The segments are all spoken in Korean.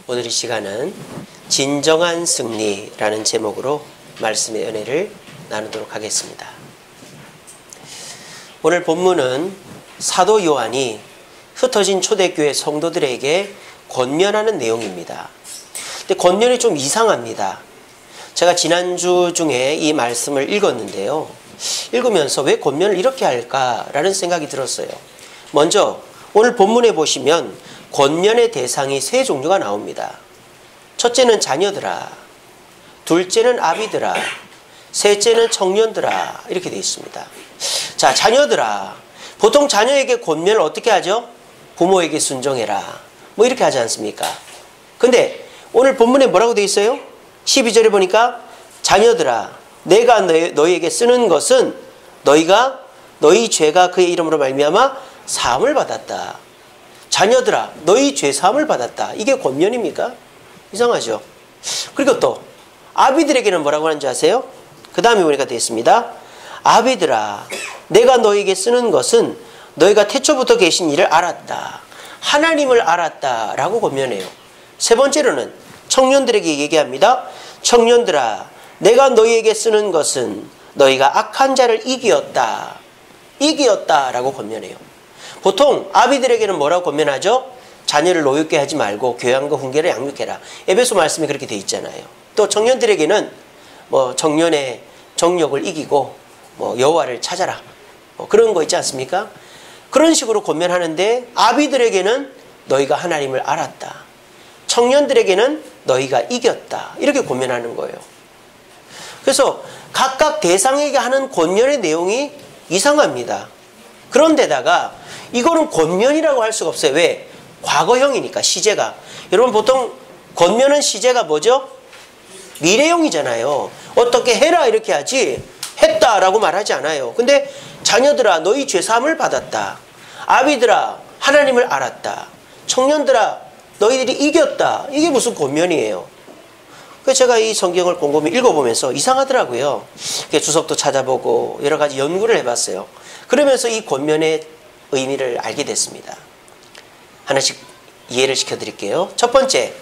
오늘 이 시간은 진정한 승리라는 제목으로 말씀의 은혜를 나누도록 하겠습니다. 오늘 본문은 사도 요한이 흩어진 초대교회 성도들에게 권면하는 내용입니다. 근데 권면이 좀 이상합니다. 제가 지난주 중에 이 말씀을 읽었는데요. 읽으면서 왜 권면을 이렇게 할까라는 생각이 들었어요. 먼저 오늘 본문에 보시면 권면의 대상이 세 종류가 나옵니다. 첫째는 자녀들아, 둘째는 아비들아, 셋째는 청년들아, 이렇게 되어 있습니다. 자, 자녀들아. 보통 자녀에게 권면을 어떻게 하죠? 부모에게 순종해라, 뭐 이렇게 하지 않습니까? 근데 오늘 본문에 뭐라고 되어 있어요? 12절에 보니까 자녀들아, 내가 너희에게 쓰는 것은 너희 죄가 그의 이름으로 말미암아 사함을 받았다. 자녀들아, 너희 죄 사함을 받았다. 이게 권면입니까? 이상하죠. 그리고 또 아비들에게는 뭐라고 하는지 아세요? 그 다음에 보니까 되어 있습니다. 아비들아, 내가 너희에게 쓰는 것은 너희가 태초부터 계신 이를 알았다, 하나님을 알았다 라고 권면해요. 세 번째로는 청년들에게 얘기합니다. 청년들아, 내가 너희에게 쓰는 것은 너희가 악한 자를 이기었다 라고 권면해요. 보통 아비들에게는 뭐라고 권면하죠? 자녀를 노엽게 하지 말고 교양과 훈계를 양육해라. 에베소 말씀이 그렇게 돼 있잖아요. 또 청년들에게는 뭐 청년의 정욕을 이기고 뭐 여호와를 찾아라, 뭐 그런 거 있지 않습니까? 그런 식으로 권면하는데 아비들에게는 너희가 하나님을 알았다, 청년들에게는 너희가 이겼다, 이렇게 권면하는 거예요. 그래서 각각 대상에게 하는 권면의 내용이 이상합니다. 그런데다가 이거는 권면이라고 할 수가 없어요. 왜? 과거형이니까, 시제가. 여러분, 보통 권면은 시제가 뭐죠? 미래형이잖아요. 어떻게 해라 이렇게 하지 했다라고 말하지 않아요. 근데 자녀들아, 너희 죄사함을 받았다, 아비들아, 하나님을 알았다, 청년들아, 너희들이 이겼다. 이게 무슨 권면이에요? 그래서 제가 이 성경을 곰곰이 읽어보면서 이상하더라고요. 주석도 찾아보고 여러 가지 연구를 해봤어요. 그러면서 이 권면의 의미를 알게 됐습니다. 하나씩 이해를 시켜드릴게요. 첫 번째,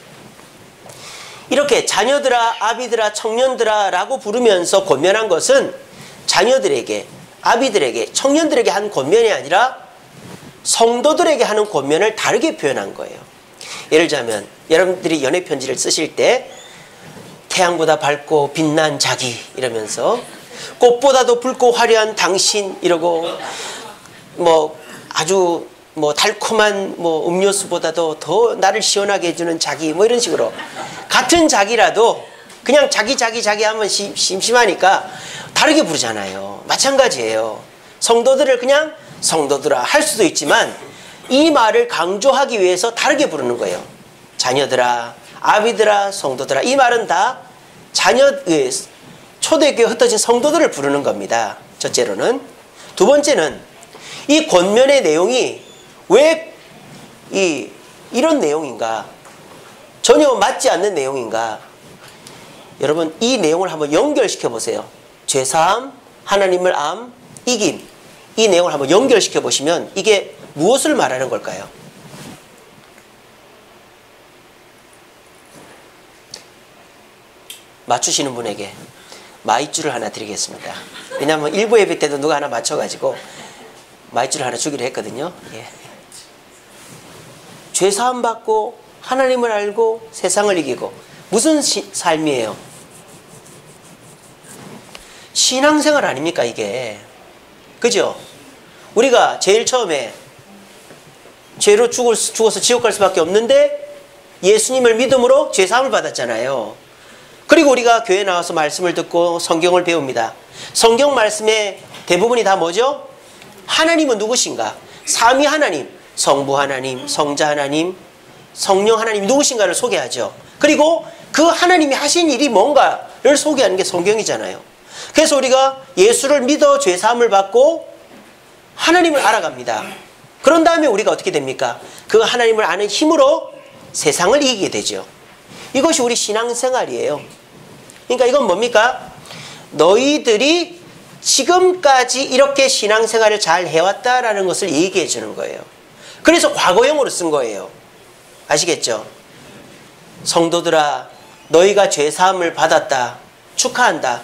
이렇게 자녀들아, 아비들아, 청년들아 라고 부르면서 권면한 것은 자녀들에게, 아비들에게, 청년들에게 한 권면이 아니라 성도들에게 하는 권면을 다르게 표현한 거예요. 예를 들자면 여러분들이 연애 편지를 쓰실 때 태양보다 밝고 빛난 자기 이러면서 꽃보다도 붉고 화려한 당신 이러고 뭐 아주 뭐 달콤한 뭐 음료수보다도 더 나를 시원하게 해주는 자기, 뭐 이런 식으로 같은 자기라도 그냥 자기 하면 심심하니까 다르게 부르잖아요. 마찬가지예요. 성도들을 그냥 성도들아 할 수도 있지만 이 말을 강조하기 위해서 다르게 부르는 거예요. 자녀들아, 아비들아, 성도들아. 이 말은 다 초대교회 흩어진 성도들을 부르는 겁니다. 첫째로는. 두 번째는 이 권면의 내용이 왜 이런 내용인가, 전혀 맞지 않는 내용인가. 여러분, 이 내용을 한번 연결시켜 보세요. 죄사함, 하나님을 암, 이김. 이 내용을 한번 연결시켜 보시면 이게 무엇을 말하는 걸까요? 맞추시는 분에게 마이쮸를 하나 드리겠습니다. 왜냐하면 일부 예배 때도 누가 하나 맞춰가지고 마이쮸를 하나 주기로 했거든요. 예. 죄사함 받고 하나님을 알고 세상을 이기고, 무슨 삶이에요? 신앙생활 아닙니까 이게? 그죠? 우리가 제일 처음에 죄로 죽어서 지옥 갈 수밖에 없는데 예수님을 믿음으로 죄사함을 받았잖아요. 그리고 우리가 교회 나와서 말씀을 듣고 성경을 배웁니다. 성경 말씀의 대부분이 다 뭐죠? 하나님은 누구신가? 삼위 하나님, 성부 하나님, 성자 하나님, 성령 하나님 누구신가를 소개하죠. 그리고 그 하나님이 하신 일이 뭔가를 소개하는 게 성경이잖아요. 그래서 우리가 예수를 믿어 죄사함을 받고 하나님을 알아갑니다. 그런 다음에 우리가 어떻게 됩니까? 그 하나님을 아는 힘으로 세상을 이기게 되죠. 이것이 우리 신앙생활이에요. 그러니까 이건 뭡니까? 너희들이 지금까지 이렇게 신앙생활을 잘 해왔다라는 것을 얘기해 주는 거예요. 그래서 과거형으로 쓴 거예요. 아시겠죠? 성도들아, 너희가 죄사함을 받았다. 축하한다.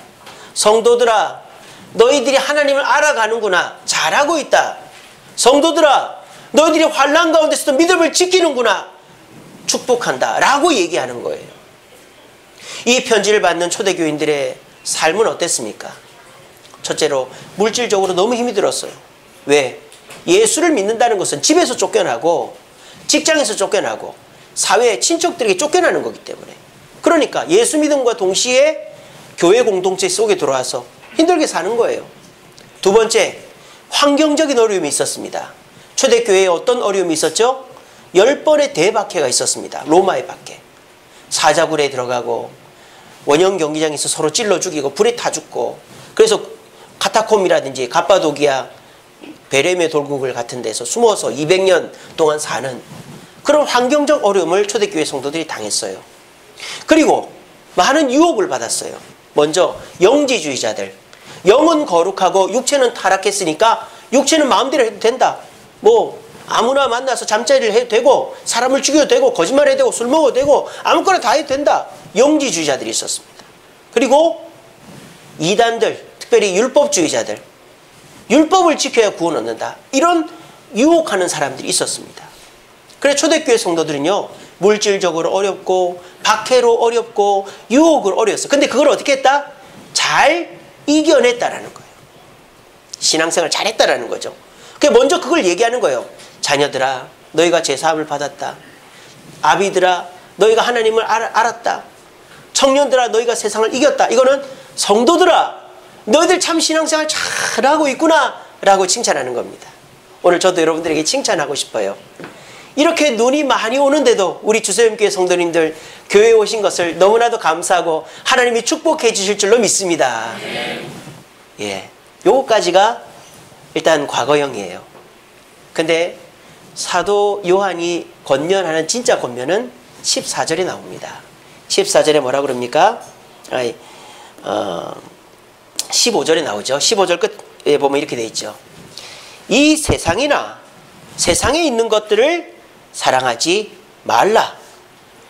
성도들아, 너희들이 하나님을 알아가는구나. 잘하고 있다. 성도들아, 너희들이 환난 가운데서도 믿음을 지키는구나. 축복한다. 라고 얘기하는 거예요. 이 편지를 받는 초대교인들의 삶은 어땠습니까? 첫째로 물질적으로 너무 힘이 들었어요. 왜? 예수를 믿는다는 것은 집에서 쫓겨나고 직장에서 쫓겨나고 사회 친척들에게 쫓겨나는 거기 때문에, 그러니까 예수 믿음과 동시에 교회 공동체 속에 들어와서 힘들게 사는 거예요. 두 번째, 환경적인 어려움이 있었습니다. 초대교회에 어떤 어려움이 있었죠? 10번의 대박해가 있었습니다. 로마의 박해. 사자굴에 들어가고 원형 경기장에서 서로 찔러 죽이고 불에 타 죽고, 그래서 카타콤이라든지 갑바도기아 베레메 돌국을 같은 데서 숨어서 200년 동안 사는 그런 환경적 어려움을 초대교회 성도들이 당했어요. 그리고 많은 유혹을 받았어요. 먼저 영지주의자들. 영은 거룩하고 육체는 타락했으니까 육체는 마음대로 해도 된다. 뭐 아무나 만나서 잠자리를 해도 되고 사람을 죽여도 되고 거짓말해도 되고 술 먹어도 되고 아무거나 다 해도 된다. 영지주의자들이 있었습니다. 그리고 이단들, 특별히 율법주의자들. 율법을 지켜야 구원 얻는다. 이런 유혹하는 사람들이 있었습니다. 그래서 초대교회 성도들은요, 물질적으로 어렵고 박해로 어렵고 유혹을 어려웠어요. 근데 그걸 어떻게 했다? 잘 이겨냈다라는 거예요. 신앙생활 잘했다라는 거죠. 그래서 먼저 그걸 얘기하는 거예요. 자녀들아, 너희가 제사함을 받았다. 아비들아, 너희가 하나님을 알았다. 청년들아, 너희가 세상을 이겼다. 이거는 성도들아, 너희들 참 신앙생활 잘하고 있구나 라고 칭찬하는 겁니다. 오늘 저도 여러분들에게 칭찬하고 싶어요. 이렇게 눈이 많이 오는데도 우리 주소연교회 성도님들 교회에 오신 것을 너무나도 감사하고 하나님이 축복해 주실 줄로 믿습니다. 예, 요거까지가 일단 과거형이에요. 근데 사도 요한이 권면하는 진짜 권면은 14절에 나옵니다. 14절에 뭐라 그럽니까? 15절에 나오죠. 15절 끝에 보면 이렇게 돼 있죠. 이 세상이나 세상에 있는 것들을 사랑하지 말라.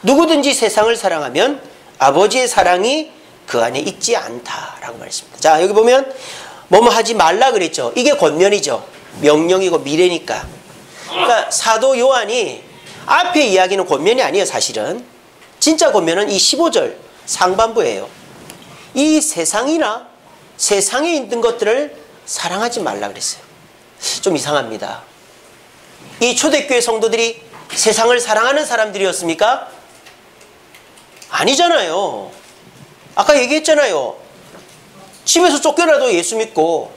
누구든지 세상을 사랑하면 아버지의 사랑이 그 안에 있지 않다라고 말했습니다. 자, 여기 보면 뭐뭐 하지 말라 그랬죠. 이게 권면이죠. 명령이고 미래니까. 그러니까 사도 요한이 앞에 이야기는 권면이 아니에요. 사실은 진짜 권면은 이 15절 상반부예요. 이 세상이나 세상에 있는 것들을 사랑하지 말라 그랬어요. 좀 이상합니다. 이 초대교회 성도들이 세상을 사랑하는 사람들이었습니까? 아니잖아요. 아까 얘기했잖아요. 집에서 쫓겨나도 예수 믿고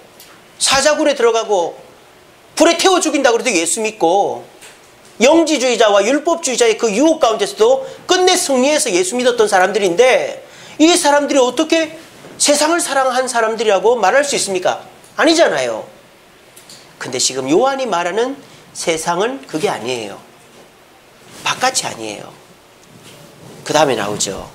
사자굴에 들어가고 불에 태워 죽인다고 해도 예수 믿고 영지주의자와 율법주의자의 그 유혹 가운데서도 끝내 승리해서 예수 믿었던 사람들인데, 이 사람들이 어떻게 세상을 사랑한 사람들이라고 말할 수 있습니까? 아니잖아요. 근데 지금 요한이 말하는 세상은 그게 아니에요. 바깥이 아니에요. 그 다음에 나오죠.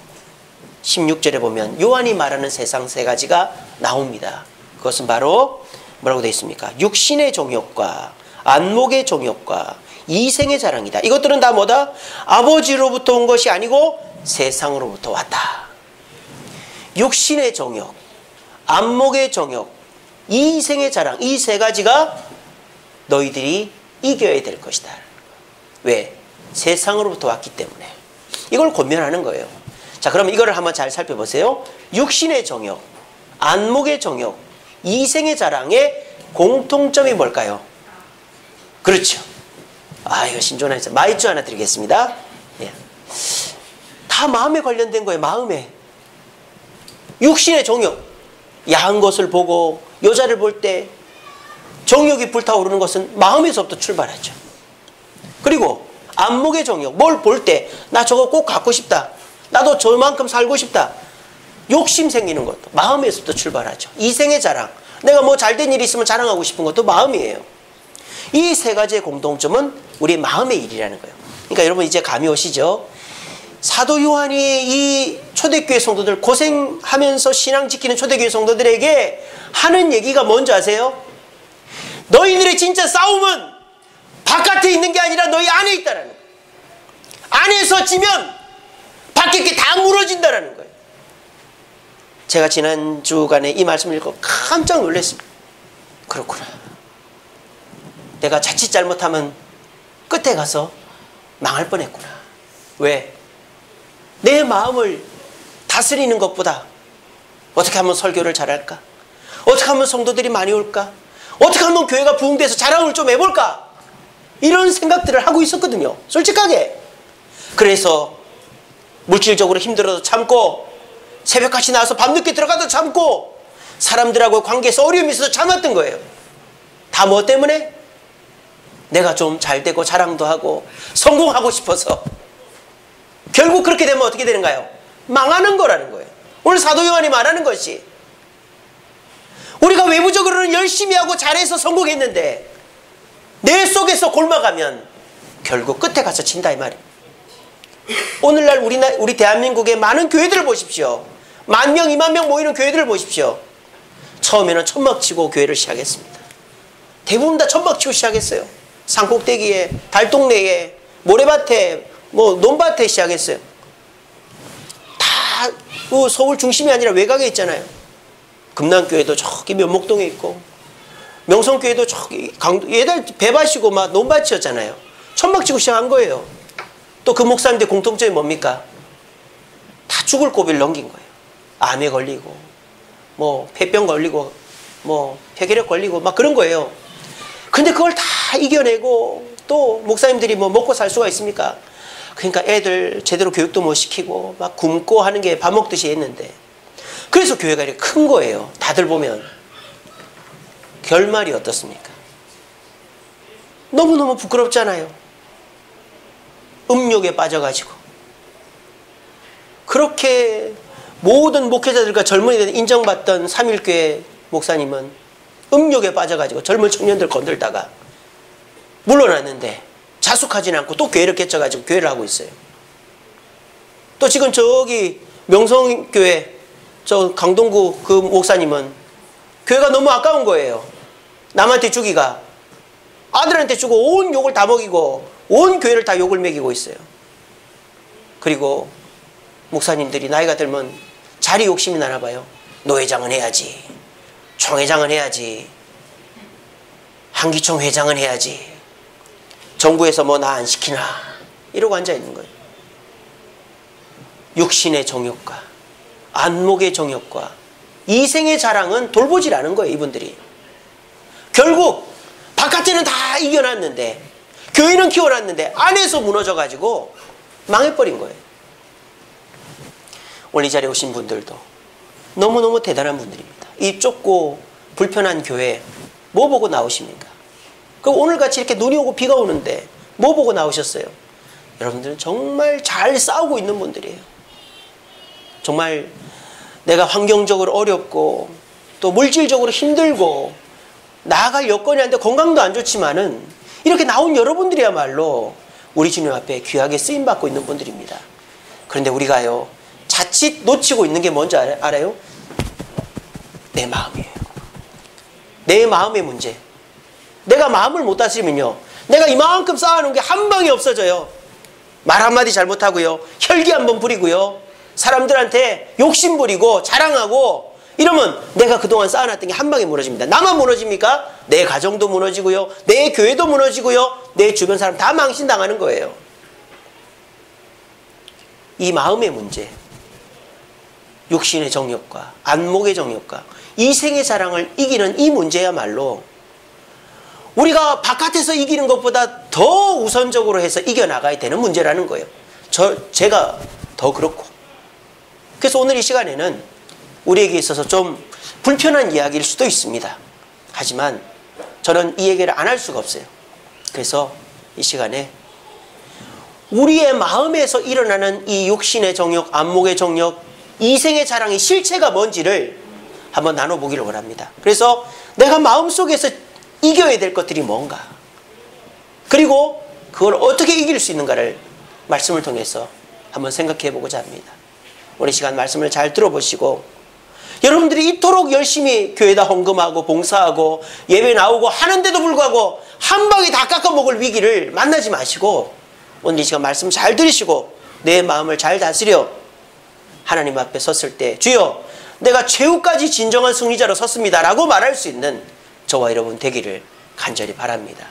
16절에 보면 요한이 말하는 세상 세 가지가 나옵니다. 그것은 바로 뭐라고 되어 있습니까? 육신의 정욕과 안목의 정욕과 이생의 자랑이다. 이것들은 다 뭐다? 아버지로부터 온 것이 아니고 세상으로부터 왔다. 육신의 정욕, 안목의 정욕, 이생의 자랑, 이 세 가지가 너희들이 이겨야 될 것이다. 왜? 세상으로부터 왔기 때문에. 이걸 권면하는 거예요. 자, 그러면 이거를 한번 잘 살펴보세요. 육신의 정욕, 안목의 정욕, 이생의 자랑의 공통점이 뭘까요? 그렇죠. 이거 신존하니까 마이쮸 하나 드리겠습니다. 예. 다 마음에 관련된 거예요. 마음에. 육신의 정욕, 야한 것을 보고 여자를 볼 때 정욕이 불타오르는 것은 마음에서부터 출발하죠. 그리고 안목의 정욕, 뭘 볼 때 나 저거 꼭 갖고 싶다, 나도 저만큼 살고 싶다, 욕심 생기는 것도 마음에서부터 출발하죠. 이생의 자랑, 내가 뭐 잘된 일이 있으면 자랑하고 싶은 것도 마음이에요. 이 세 가지의 공통점은 우리 마음의 일이라는 거예요. 그러니까 여러분 이제 감이 오시죠? 사도 요한이 이 초대교회 성도들, 고생하면서 신앙 지키는 초대교회 성도들에게 하는 얘기가 뭔지 아세요? 너희들의 진짜 싸움은 바깥에 있는 게 아니라 너희 안에 있다라는 거예요. 안에서 지면 밖에 게 다 무너진다는 거예요. 제가 지난 주간에 이 말씀을 읽고 깜짝 놀랐습니다. 그렇구나. 내가 자칫 잘못하면 끝에 가서 망할 뻔했구나. 왜? 내 마음을 다스리는 것보다 어떻게 하면 설교를 잘할까? 어떻게 하면 성도들이 많이 올까? 어떻게 하면 교회가 부흥돼서 자랑을 좀 해볼까? 이런 생각들을 하고 있었거든요. 솔직하게. 그래서 물질적으로 힘들어도 참고, 새벽같이 나와서 밤늦게 들어가도 참고, 사람들하고 관계에서 어려움이 있어서 참았던 거예요. 다 뭐 때문에? 내가 좀 잘되고 자랑도 하고 성공하고 싶어서. 결국 그렇게 되면 어떻게 되는가요? 망하는 거라는 거예요. 오늘 사도 요한이 말하는 것이, 우리가 외부적으로는 열심히 하고 잘해서 성공했는데 내 속에서 골마가면 결국 끝에 가서 진다 이 말이에요. 오늘날 우리 대한민국의 많은 교회들을 보십시오. 10,000명, 20,000명 모이는 교회들을 보십시오. 처음에는 천막치고 교회를 시작했습니다. 대부분 다 천막치고 시작했어요. 산꼭대기에, 달동네에, 모래밭에, 논밭에 시작했어요. 다 서울 중심이 아니라 외곽에 있잖아요. 금남교회도 저기 면목동에 있고, 명성교회도 저기 얘들 배밭이고 막 논밭이었잖아요. 천막치고 시작한 거예요. 또 그 목사님들 공통점이 뭡니까? 다 죽을 고비를 넘긴 거예요. 암에 걸리고, 폐병 걸리고, 폐결핵 걸리고 막 그런 거예요. 근데 그걸 다 이겨내고, 또 목사님들이 먹고 살 수가 있습니까? 그러니까 애들 제대로 교육도 못 시키고 막 굶고 하는 게 밥 먹듯이 했는데, 그래서 교회가 이렇게 큰 거예요. 다들 보면. 결말이 어떻습니까? 너무너무 부끄럽잖아요. 음욕에 빠져가지고 그렇게 모든 목회자들과 젊은이들 인정받던 삼일교회 목사님은 음욕에 빠져가지고 젊은 청년들 건들다가 물러났는데 자숙하지는 않고 또 교회를 개척가지고 교회를 하고 있어요. 또 지금 저기 명성교회 저 강동구 그 목사님은 교회가 너무 아까운 거예요. 남한테 주기가. 아들한테 주고 온 욕을 다 먹이고 온 교회를 다 욕을 먹이고 있어요. 그리고 목사님들이 나이가 들면 자리 욕심이 나나 봐요. 노회장은 해야지, 총회장은 해야지, 한기총 회장은 해야지, 정부에서 나 안 시키나 이러고 앉아있는 거예요. 육신의 정욕과 안목의 정욕과 이생의 자랑은 돌보질 않은 거예요. 이분들이 결국 바깥에는 다 이겨놨는데, 교회는 키워놨는데 안에서 무너져가지고 망해버린 거예요. 오늘 이 자리에 오신 분들도 너무너무 대단한 분들입니다. 이 좁고 불편한 교회 뭐 보고 나오십니까? 그럼 오늘같이 이렇게 눈이 오고 비가 오는데 뭐 보고 나오셨어요? 여러분들은 정말 잘 싸우고 있는 분들이에요. 정말 내가 환경적으로 어렵고 또 물질적으로 힘들고 나아갈 여건이 안 돼 건강도 안 좋지만은 이렇게 나온 여러분들이야말로 우리 주님 앞에 귀하게 쓰임받고 있는 분들입니다. 그런데 우리가요 자칫 놓치고 있는 게 뭔지 알아요? 내 마음이에요. 내 마음의 문제. 내가 마음을 못 다스리면요, 내가 이만큼 쌓아놓은 게 한 방에 없어져요. 말 한마디 잘못하고요, 혈기 한번 부리고요, 사람들한테 욕심 부리고 자랑하고 이러면 내가 그동안 쌓아놨던 게 한 방에 무너집니다. 나만 무너집니까? 내 가정도 무너지고요, 내 교회도 무너지고요, 내 주변 사람 다 망신당하는 거예요. 이 마음의 문제, 육신의 정욕과 안목의 정욕과 이생의 자랑을 이기는 이 문제야말로 우리가 바깥에서 이기는 것보다 더 우선적으로 해서 이겨나가야 되는 문제라는 거예요. 제가 더 그렇고. 그래서 오늘 이 시간에는 우리에게 있어서 좀 불편한 이야기일 수도 있습니다. 하지만 저는 이 얘기를 안 할 수가 없어요. 그래서 이 시간에 우리의 마음에서 일어나는 이 육신의 정욕, 안목의 정욕, 이생의 자랑의 실체가 뭔지를 한번 나눠보기를 원합니다. 그래서 내가 마음속에서 이겨야 될 것들이 뭔가, 그리고 그걸 어떻게 이길 수 있는가를 말씀을 통해서 한번 생각해 보고자 합니다. 오늘 시간 말씀을 잘 들어보시고, 여러분들이 이토록 열심히 교회에다 헌금하고 봉사하고 예배 나오고 하는데도 불구하고 한 방에 다 깎아먹을 위기를 만나지 마시고 오늘 이 시간 말씀 잘 들으시고 내 마음을 잘 다스려 하나님 앞에 섰을 때 주여 내가 최후까지 진정한 승리자로 섰습니다 라고 말할 수 있는 저와 여러분 되기를 간절히 바랍니다.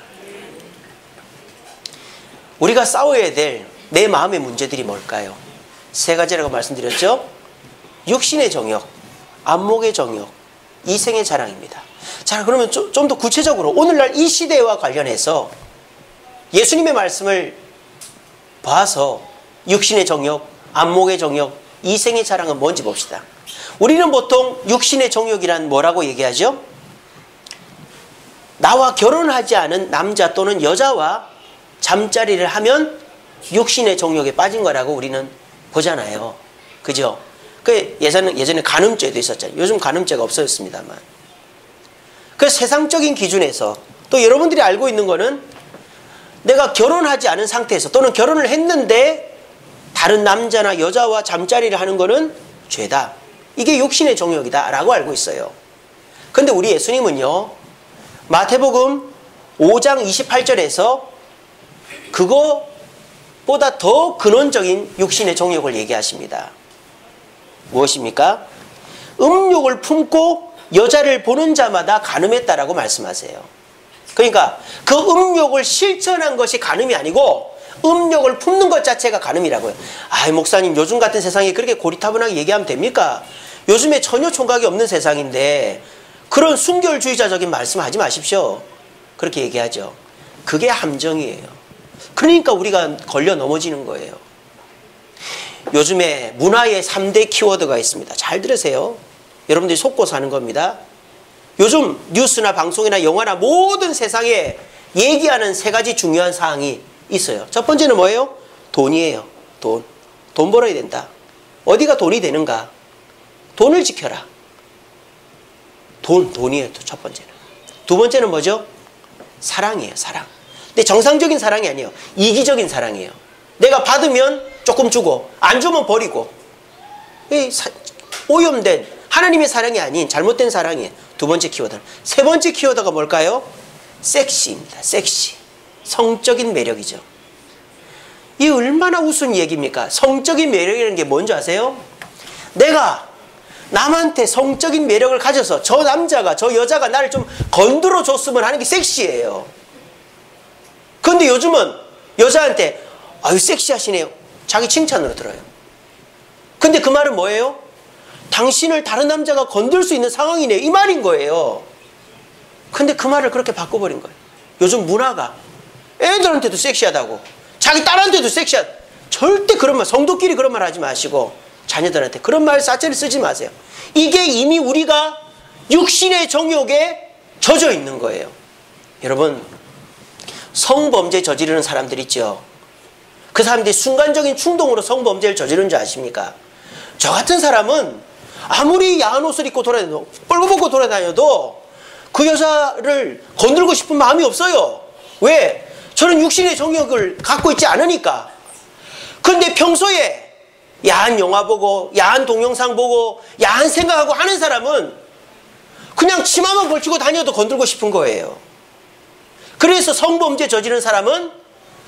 우리가 싸워야 될 내 마음의 문제들이 뭘까요? 세 가지라고 말씀드렸죠. 육신의 정욕, 안목의 정욕, 이생의 자랑입니다. 자, 그러면 좀 더 구체적으로 오늘날 이 시대와 관련해서 예수님의 말씀을 봐서 육신의 정욕, 안목의 정욕, 이생의 자랑은 뭔지 봅시다. 우리는 보통 육신의 정욕이란 뭐라고 얘기하죠? 나와 결혼하지 않은 남자 또는 여자와 잠자리를 하면 육신의 정욕에 빠진 거라고 우리는 보잖아요. 그죠? 예전에 간음죄도 있었잖아요. 요즘 간음죄가 없어졌습니다만. 그 세상적인 기준에서 또 여러분들이 알고 있는 거는 내가 결혼하지 않은 상태에서 또는 결혼을 했는데 다른 남자나 여자와 잠자리를 하는 거는 죄다. 이게 육신의 정욕이다 라고 알고 있어요. 근데 우리 예수님은요, 마태복음 5장 28절에서 그거보다 더 근원적인 육신의 정욕을 얘기하십니다. 무엇입니까? 음욕을 품고 여자를 보는 자마다 간음했다라고 말씀하세요. 그러니까 그 음욕을 실천한 것이 간음이 아니고 음욕을 품는 것 자체가 간음이라고요. 아이 목사님 요즘 같은 세상에 그렇게 고리타분하게 얘기하면 됩니까? 요즘에 전혀 총각이 없는 세상인데 그런 순결주의자적인 말씀하지 마십시오. 그렇게 얘기하죠. 그게 함정이에요. 그러니까 우리가 걸려 넘어지는 거예요. 요즘에 문화의 3대 키워드가 있습니다. 잘 들으세요. 여러분들이 속고서 하는 겁니다. 요즘 뉴스나 방송이나 영화나 모든 세상에 얘기하는 3가지 중요한 사항이 있어요. 첫 번째는 뭐예요? 돈이에요. 돈 벌어야 된다. 어디가 돈이 되는가? 돈을 지켜라. 돈이에요. 첫 번째는. 두 번째는 뭐죠? 사랑이에요. 사랑. 근데 정상적인 사랑이 아니에요. 이기적인 사랑이에요. 내가 받으면 조금 주고 안 주면 버리고 오염된 하나님의 사랑이 아닌 잘못된 사랑이에요. 두 번째 키워드는. 세 번째 키워드가 뭘까요? 섹시입니다. 섹시. 성적인 매력이죠. 이 얼마나 우스운 얘기입니까? 성적인 매력이라는 게 뭔지 아세요? 내가 남한테 성적인 매력을 가져서 저 남자가 저 여자가 나를 좀 건드려 줬으면 하는 게 섹시해요. 그런데 요즘은 여자한테 아유 섹시하시네요. 자기 칭찬으로 들어요. 근데 그 말은 뭐예요? 당신을 다른 남자가 건들 수 있는 상황이네 이 말인 거예요. 근데 그 말을 그렇게 바꿔버린 거예요. 요즘 문화가 애들한테도 섹시하다고 자기 딸한테도 섹시하다. 절대 그런 말, 성도끼리 그런 말 하지 마시고 자녀들한테 그런 말 사체를 쓰지 마세요. 이게 이미 우리가 육신의 정욕에 젖어 있는 거예요. 여러분 성범죄 저지르는 사람들 있죠. 그 사람들이 순간적인 충동으로 성범죄를 저지르는 줄 아십니까? 저 같은 사람은 아무리 야한 옷을 입고 돌아다녀도 뻘거벗고 돌아다녀도 그 여자를 건들고 싶은 마음이 없어요. 왜? 저는 육신의 정욕을 갖고 있지 않으니까. 그런데 평소에 야한 영화 보고 야한 동영상 보고 야한 생각하고 하는 사람은 그냥 치마만 걸치고 다녀도 건들고 싶은 거예요. 그래서 성범죄 저지른 사람은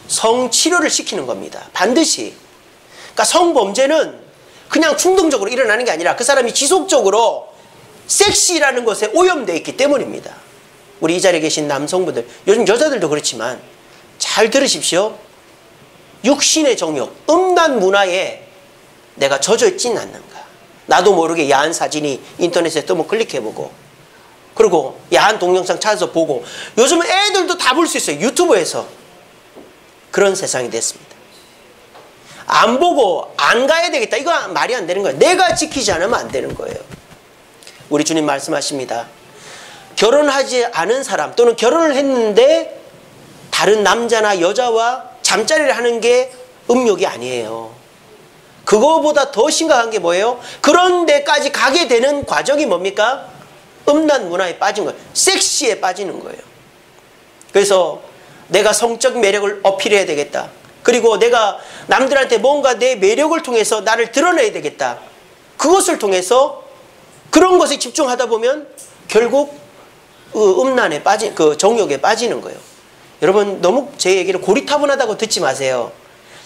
성치료를 시키는 겁니다. 반드시. 그러니까 성범죄는 그냥 충동적으로 일어나는 게 아니라 그 사람이 지속적으로 섹시라는 것에 오염되어 있기 때문입니다. 우리 이 자리에 계신 남성분들, 요즘 여자들도 그렇지만 잘 들으십시오. 육신의 정욕, 음란 문화에 내가 젖어 있지는 않는가. 나도 모르게 야한 사진이 인터넷에 뜨면 클릭해보고 그리고 야한 동영상 찾아서 보고 요즘은 애들도 다 볼 수 있어요. 유튜브에서. 그런 세상이 됐습니다. 안 보고 안 가야 되겠다. 이거 말이 안 되는 거예요. 내가 지키지 않으면 안 되는 거예요. 우리 주님 말씀하십니다. 결혼하지 않은 사람 또는 결혼을 했는데 다른 남자나 여자와 잠자리를 하는 게 음욕이 아니에요. 그거보다 더 심각한 게 뭐예요? 그런 데까지 가게 되는 과정이 뭡니까? 음란 문화에 빠진 거예요. 섹시에 빠지는 거예요. 그래서 내가 성적 매력을 어필해야 되겠다. 그리고 내가 남들한테 뭔가 내 매력을 통해서 나를 드러내야 되겠다. 그것을 통해서 그런 것에 집중하다 보면 결국 음란에 빠진 그 정욕에 빠지는 거예요. 여러분 너무 제 얘기를 고리타분하다고 듣지 마세요.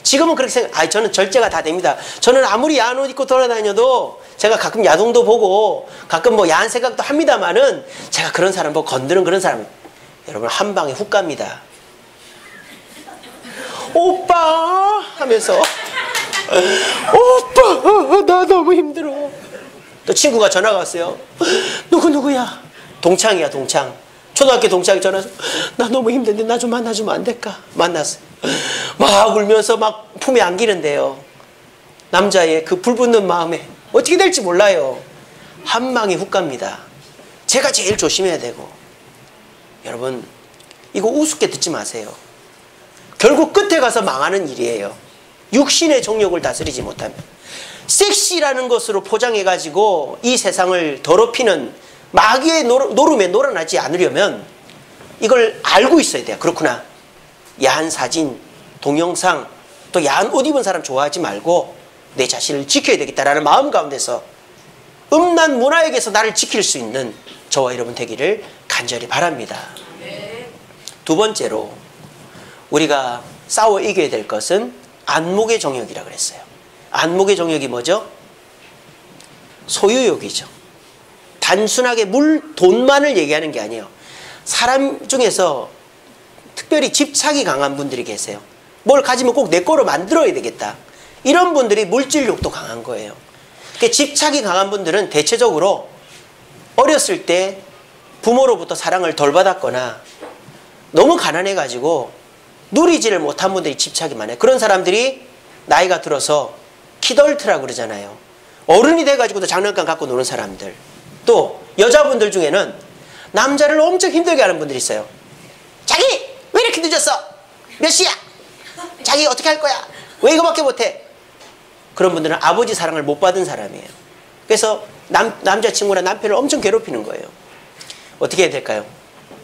지금은 그렇게 저는 절제가 다 됩니다. 저는 아무리 야한 옷 입고 돌아다녀도 제가 가끔 야동도 보고 가끔 뭐 야한 생각도 합니다만은 제가 그런 사람 보고 건드는 그런 사람 여러분 한 방에 훅 갑니다. 오빠 하면서 오빠 나 너무 힘들어. 또 친구가 전화가 왔어요. 누구야? 동창이야 동창. 초등학교 동창이 전화해서 나 너무 힘든데 나 좀 만나주면 안 될까? 만났어요. 막 울면서 막 품에 안기는데요. 남자의 그 불붙는 마음에 어떻게 될지 몰라요. 한 방에 훅 갑니다. 제가 제일 조심해야 되고. 여러분 이거 우습게 듣지 마세요. 결국 끝에 가서 망하는 일이에요. 육신의 정욕을 다스리지 못하면. 섹시라는 것으로 포장해가지고 이 세상을 더럽히는 마귀의 노름에 놀아나지 않으려면 이걸 알고 있어야 돼요. 그렇구나. 야한 사진, 동영상, 또 야한 옷 입은 사람 좋아하지 말고 내 자신을 지켜야 되겠다라는 마음 가운데서 음란 문화에게서 나를 지킬 수 있는 저와 여러분 되기를 간절히 바랍니다. 두 번째로 우리가 싸워 이겨야 될 것은 안목의 정욕이라고 그랬어요. 안목의 정욕이 뭐죠? 소유욕이죠. 단순하게 돈만을 얘기하는 게 아니에요. 사람 중에서 특별히 집착이 강한 분들이 계세요. 뭘 가지면 꼭 내 거로 만들어야 되겠다. 이런 분들이 물질욕도 강한 거예요. 그러니까 집착이 강한 분들은 대체적으로 어렸을 때 부모로부터 사랑을 덜 받았거나 너무 가난해가지고 누리지를 못한 분들이 집착이 많아요. 그런 사람들이 나이가 들어서 키덜트라고 그러잖아요. 어른이 돼가지고도 장난감 갖고 노는 사람들. 또 여자분들 중에는 남자를 엄청 힘들게 하는 분들이 있어요. 자기 왜 이렇게 늦었어? 몇 시야? 자기 어떻게 할 거야? 왜 이거밖에 못해? 그런 분들은 아버지 사랑을 못 받은 사람이에요. 그래서 남자친구나 남편을 엄청 괴롭히는 거예요. 어떻게 해야 될까요?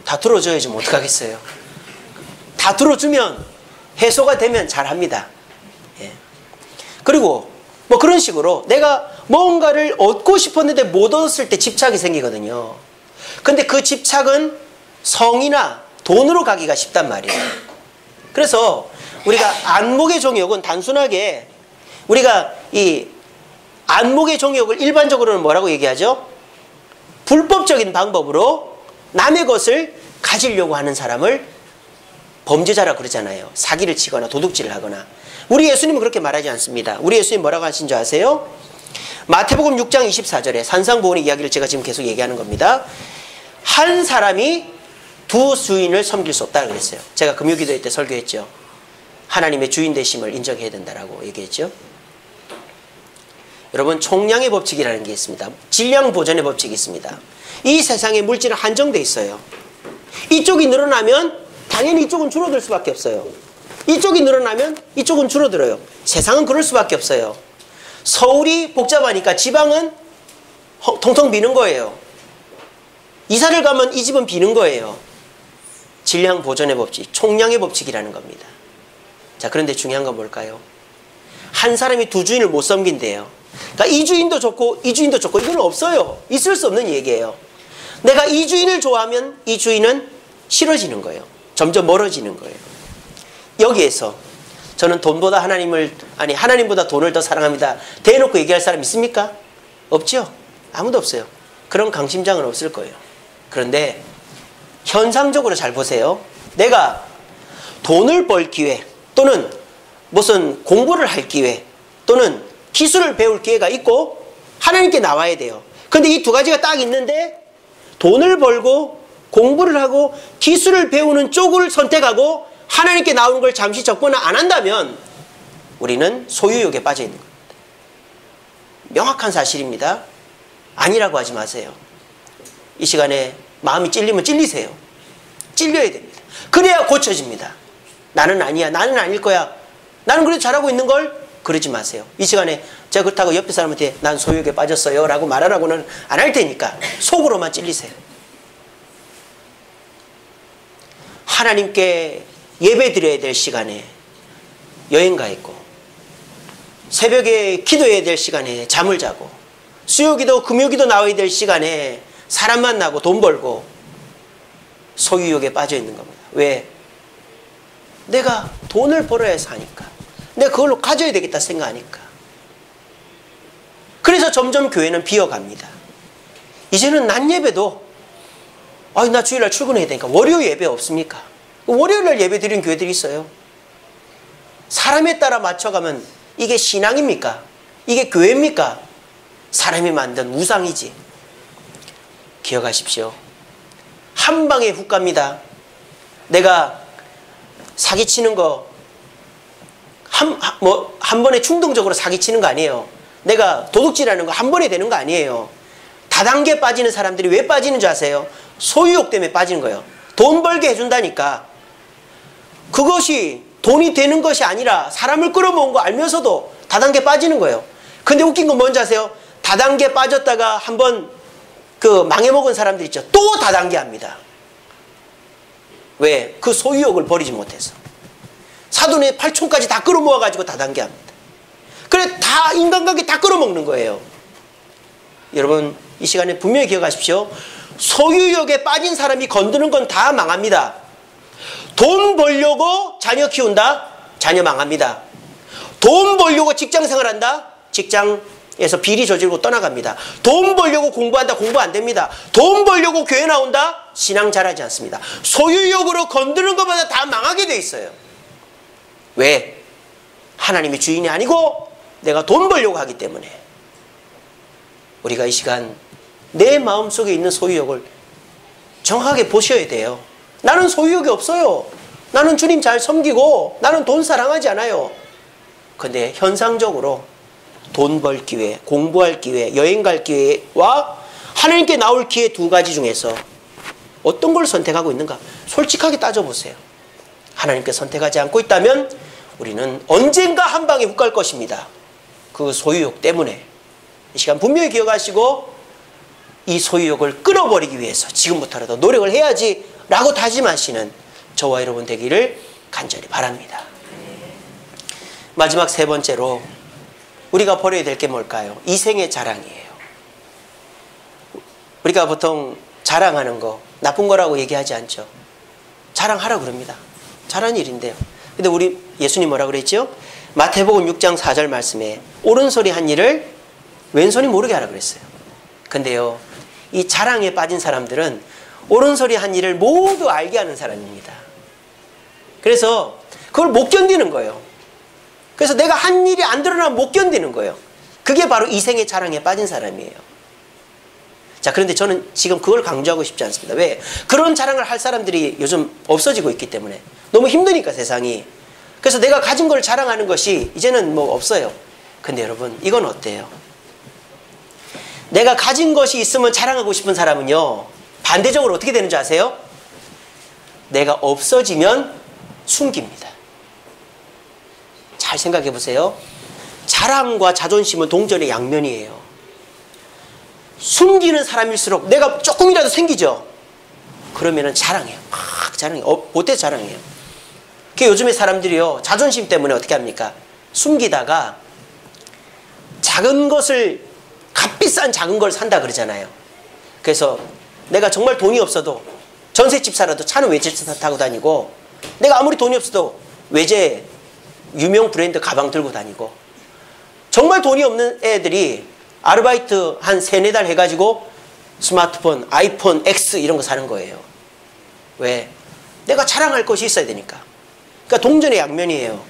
다 들어줘야지 뭐 어떡하겠어요. 다 들어주면 해소가 되면 잘합니다. 예. 그리고 뭐 그런 식으로 내가 뭔가를 얻고 싶었는데 못 얻었을 때 집착이 생기거든요. 근데 그 집착은 성이나 돈으로 가기가 쉽단 말이에요. 그래서 우리가 안목의 정욕은 단순하게 우리가 이 안목의 정욕을 일반적으로는 뭐라고 얘기하죠? 불법적인 방법으로 남의 것을 가지려고 하는 사람을 범죄자라고 그러잖아요. 사기를 치거나 도둑질을 하거나. 우리 예수님은 그렇게 말하지 않습니다. 우리 예수님 뭐라고 하신 줄 아세요? 마태복음 6장 24절에 산상보훈의 이야기를 제가 지금 계속 얘기하는 겁니다. 한 사람이 두 주인을 섬길 수 없다고 그랬어요. 제가 금요기도회 때 설교했죠. 하나님의 주인 되심을 인정해야 된다라고 얘기했죠. 여러분 총량의 법칙이라는 게 있습니다. 질량 보존의 법칙이 있습니다. 이 세상의 물질은 한정돼 있어요. 이쪽이 늘어나면 당연히 이쪽은 줄어들 수밖에 없어요. 이쪽이 늘어나면 이쪽은 줄어들어요. 세상은 그럴 수밖에 없어요. 서울이 복잡하니까 지방은 통통 비는 거예요. 이사를 가면 이 집은 비는 거예요. 질량 보존의 법칙, 총량의 법칙이라는 겁니다. 자, 그런데 중요한 건 뭘까요? 한 사람이 두 주인을 못 섬긴대요. 그러니까 이 주인도 좋고 이 주인도 좋고 이건 없어요. 있을 수 없는 얘기예요. 내가 이 주인을 좋아하면 이 주인은 싫어지는 거예요. 점점 멀어지는 거예요. 여기에서 저는 돈보다 하나님보다 돈을 더 사랑합니다. 대놓고 얘기할 사람 있습니까? 없죠? 아무도 없어요. 그런 강심장은 없을 거예요. 그런데 현상적으로 잘 보세요. 내가 돈을 벌 기회 또는 무슨 공부를 할 기회 또는 기술을 배울 기회가 있고 하나님께 나와야 돼요. 그런데 이 두 가지가 딱 있는데 돈을 벌고 공부를 하고 기술을 배우는 쪽을 선택하고 하나님께 나오는 걸 잠시 접근을 안 한다면 우리는 소유욕에 빠져 있는 겁니다. 명확한 사실입니다. 아니라고 하지 마세요. 이 시간에 마음이 찔리면 찔리세요. 찔려야 됩니다. 그래야 고쳐집니다. 나는 아니야. 나는 아닐 거야. 나는 그래도 잘하고 있는 걸 그러지 마세요. 이 시간에 제가 그렇다고 옆에 사람한테 난 소유욕에 빠졌어요 라고 말하라고는 안 할 테니까 속으로만 찔리세요. 하나님께 예배 드려야 될 시간에 여행 가 있고 새벽에 기도해야 될 시간에 잠을 자고 수요기도 금요기도 나와야 될 시간에 사람 만나고 돈 벌고 소유욕에 빠져 있는 겁니다. 왜? 내가 돈을 벌어야 사니까. 내가 그걸로 가져야 되겠다 생각하니까. 그래서 점점 교회는 비어갑니다. 이제는 낮 예배도 나 주일날 출근해야 되니까 월요 예배 없습니까? 월요일날 예배 드리는 교회들이 있어요. 사람에 따라 맞춰가면 이게 신앙입니까? 이게 교회입니까? 사람이 만든 우상이지. 기억하십시오. 한 방에 훅 갑니다. 내가 사기치는 거 한 번에 충동적으로 사기치는 거 아니에요. 내가 도둑질하는 거 한 번에 되는 거 아니에요. 다단계 빠지는 사람들이 왜 빠지는 줄 아세요? 소유욕 때문에 빠지는 거예요. 돈 벌게 해준다니까. 그것이 돈이 되는 것이 아니라 사람을 끌어모은 거 알면서도 다단계 빠지는 거예요. 근데 웃긴 건 뭔지 아세요? 다단계 빠졌다가 한번 망해먹은 사람들 있죠. 또 다단계 합니다. 왜? 그 소유욕을 버리지 못해서. 사돈의 8촌까지 다 끌어모아가지고 다단계 합니다. 그래, 다 인간관계 다 끌어먹는 거예요. 여러분, 이 시간에 분명히 기억하십시오. 소유욕에 빠진 사람이 건드는 건 다 망합니다. 돈 벌려고 자녀 키운다? 자녀 망합니다. 돈 벌려고 직장 생활한다? 직장에서 비리 저지르고 떠나갑니다. 돈 벌려고 공부한다? 공부 안 됩니다. 돈 벌려고 교회 나온다? 신앙 잘하지 않습니다. 소유욕으로 건드는 것마다 다 망하게 돼 있어요. 왜? 하나님이 주인이 아니고 내가 돈 벌려고 하기 때문에. 우리가 이 시간 내 마음속에 있는 소유욕을 정확하게 보셔야 돼요. 나는 소유욕이 없어요. 나는 주님 잘 섬기고 나는 돈 사랑하지 않아요. 근데 현상적으로 돈 벌 기회, 공부할 기회, 여행 갈 기회와 하나님께 나올 기회 두 가지 중에서 어떤 걸 선택하고 있는가? 솔직하게 따져보세요. 하나님께 선택하지 않고 있다면 우리는 언젠가 한 방에 훅 갈 것입니다. 그 소유욕 때문에. 이 시간 분명히 기억하시고 이 소유욕을 끌어버리기 위해서 지금부터라도 노력을 해야지 라고 다짐하시는 저와 여러분 되기를 간절히 바랍니다. 마지막 세 번째로 우리가 버려야 될 게 뭘까요? 이생의 자랑이에요. 우리가 보통 자랑하는 거 나쁜 거라고 얘기하지 않죠. 자랑하라 그럽니다. 잘한 일인데요. 근데 우리 예수님 뭐라 그랬죠? 마태복음 6장 4절 말씀에 오른손이 한 일을 왼손이 모르게 하라 그랬어요. 근데요, 이 자랑에 빠진 사람들은 오른손이 한 일을 모두 알게 하는 사람입니다. 그래서 그걸 못 견디는 거예요. 그래서 내가 한 일이 안 드러나면 못 견디는 거예요. 그게 바로 이생의 자랑에 빠진 사람이에요. 자, 그런데 저는 지금 그걸 강조하고 싶지 않습니다. 왜? 그런 자랑을 할 사람들이 요즘 없어지고 있기 때문에. 너무 힘드니까 세상이. 그래서 내가 가진 걸 자랑하는 것이 이제는 뭐 없어요. 근데 여러분, 이건 어때요? 내가 가진 것이 있으면 자랑하고 싶은 사람은요, 반대적으로 어떻게 되는지 아세요? 내가 없어지면 숨깁니다. 잘 생각해 보세요. 자랑과 자존심은 동전의 양면이에요. 숨기는 사람일수록 내가 조금이라도 생기죠? 그러면은 자랑해요. 막 자랑해요. 못해 자랑해요. 그 요즘에 사람들이요, 자존심 때문에 어떻게 합니까? 숨기다가 작은 것을, 값비싼 작은 걸 산다 그러잖아요. 그래서 내가 정말 돈이 없어도 전셋집 살아도 차는 외제차 타고 다니고, 내가 아무리 돈이 없어도 외제 유명 브랜드 가방 들고 다니고, 정말 돈이 없는 애들이 아르바이트 한 3-4달 해가지고 스마트폰, 아이폰 X 이런 거 사는 거예요. 왜? 내가 자랑할 것이 있어야 되니까. 그러니까 동전의 양면이에요.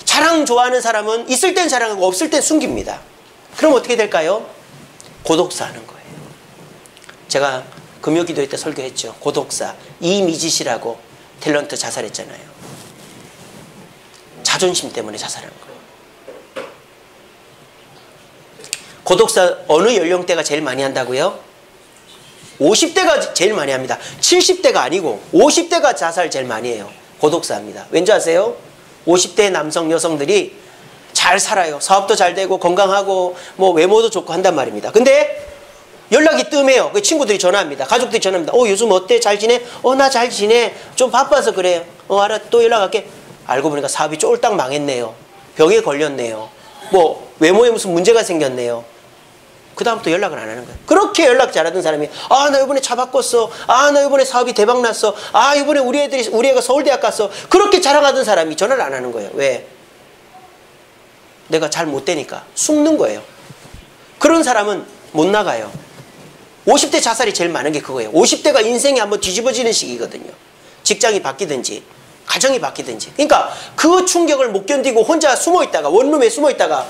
자랑 좋아하는 사람은 있을 땐 자랑하고 없을 땐 숨깁니다. 그럼 어떻게 될까요? 고독사 하는 거예요. 제가 금요기도회 때 설교했죠. 고독사. 이미지 씨라고 탤런트 자살했잖아요. 자존심 때문에 자살한 거예요. 고독사 어느 연령대가 제일 많이 한다고요? 50대가 제일 많이 합니다. 70대가 아니고 50대가 자살 제일 많이 해요. 고독사합니다. 왠지 아세요? 50대 남성 여성들이 잘 살아요. 사업도 잘 되고 건강하고 뭐 외모도 좋고 한단 말입니다. 근데 연락이 뜸해요. 그 친구들이 전화합니다. 가족들이 전화합니다. 요즘 어때? 잘 지내? 나 잘 지내. 좀 바빠서 그래. 알아. 또 연락할게. 알고 보니까 사업이 쫄딱 망했네요. 병에 걸렸네요. 뭐 외모에 무슨 문제가 생겼네요. 그 다음부터 연락을 안 하는 거예요. 그렇게 연락 잘하던 사람이 나 이번에 차 바꿨어. 나 이번에 사업이 대박 났어. 이번에 우리 애가 서울대학 갔어. 그렇게 자랑하던 사람이 전화를 안 하는 거예요. 왜? 내가 잘 못 되니까 숨는 거예요. 그런 사람은 못 나가요. 50대 자살이 제일 많은 게 그거예요. 50대가 인생이 한번 뒤집어지는 시기거든요. 직장이 바뀌든지 가정이 바뀌든지. 그러니까 그 충격을 못 견디고 혼자 숨어있다가 원룸에 숨어있다가